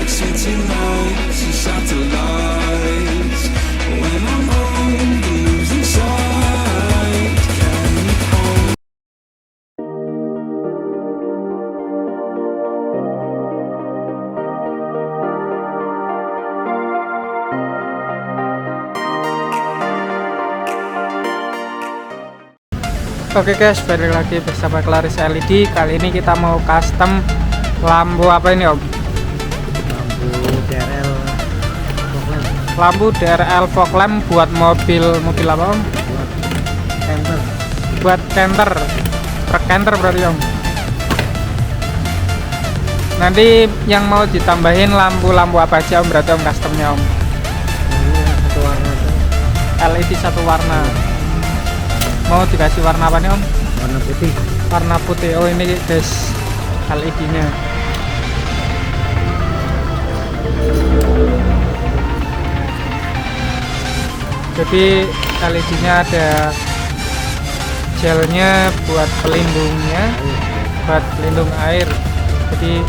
like city lights and satellites. When I'm old and losing sight, can you hold? Oke guys, balik lagi bersama Claris LED. Kali ini kita mau custom lampu apa ini om? Lampu DRL fog lamp buat mobil apa om? Buat canter, truk canter berarti om. Nanti yang mau ditambahin lampu-lampu apa aja om berarti om customnya om? Satu warna tuh. LED satu warna. Mau dikasih warna apa nih om? Warna putih. Warna putih. Oh ini guys LED nya. Jadi LED nya ada gelnya buat pelindungnya, buat pelindung air. Jadi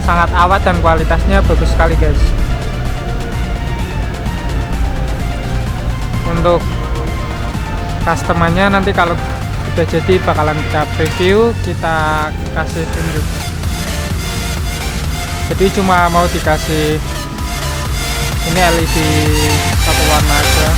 sangat awet dan kualitasnya bagus sekali guys. Untuk customernya nanti kalau udah jadi bakalan kita preview, kita kasih tunjuk. Jadi cuma mau dikasih ini LED satu warna aja.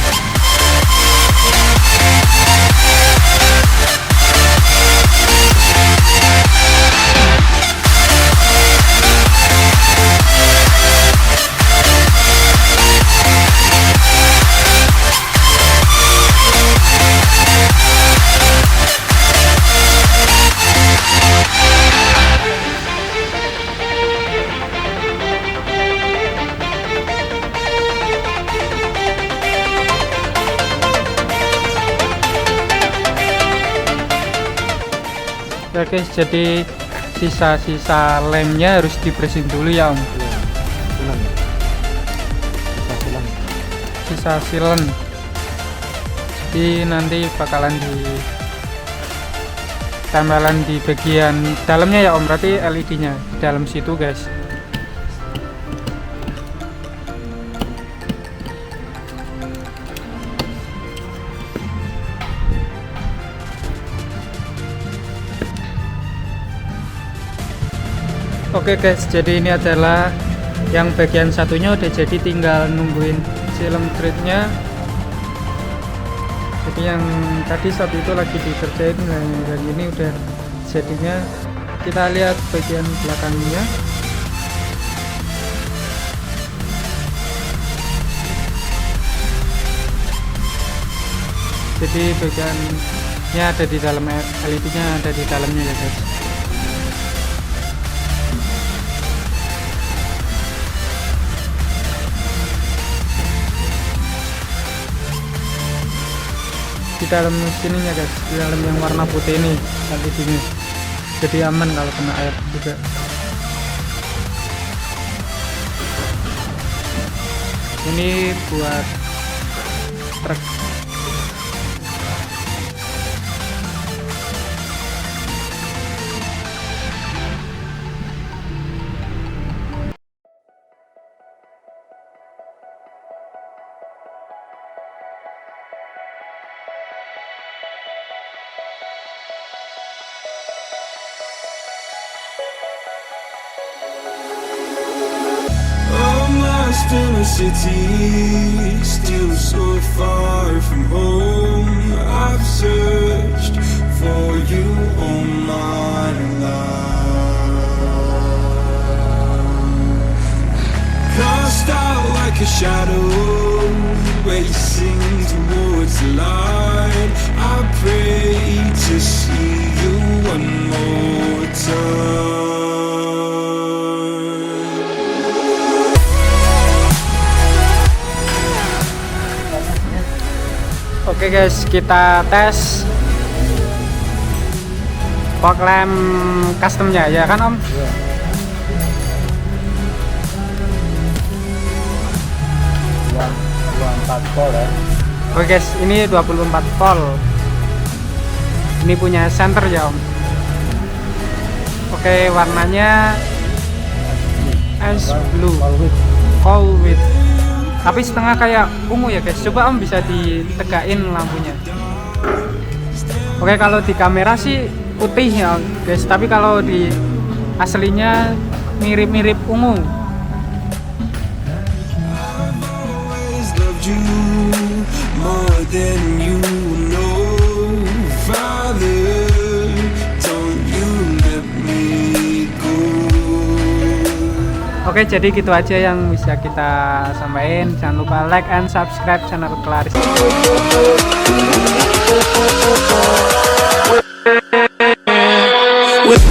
Ya guys, jadi sisa-sisa lemnya harus dibersihin dulu ya om. Sisa silen. Jadi nanti bakalan tempelan di bagian dalamnya ya om, berarti LED nya di dalam situ guys. Oke guys, jadi ini adalah yang bagian satunya udah jadi, tinggal nungguin film treatnya. Jadi yang tadi saat itu lagi dikerjain, dan ini udah jadinya. Kita lihat bagian belakangnya. Jadi bagiannya ada di dalam, LED nya ada di dalamnya ya guys. Di dalam sininya guys, di dalam yang warna putih ini LED-nya, jadi aman kalau kena air juga. Ini buat truk. Lost in a city, still so far from home. I've searched for you all my life. Cast out like a shadow, racing towards the light. I pray to see you one more time. Oke guys, kita tes fog lamp customnya ya kan om? Iya. 24 volt ya. Oke guys, ini 24 volt. Ini punya center ya om. Oke, warnanya Ice blue, Colwit. Colwit. Tapi setengah kayak ungu ya guys. Coba Om bisa ditegain lampunya. Oke, kalau di kamera sih putih ya guys, tapi kalau di aslinya mirip-mirip ungu. Always loved you more than you know. Father, don't you let me go. Oke, jadi gitu aja yang bisa kita sampaikan. Jangan lupa like and subscribe channel Claris. With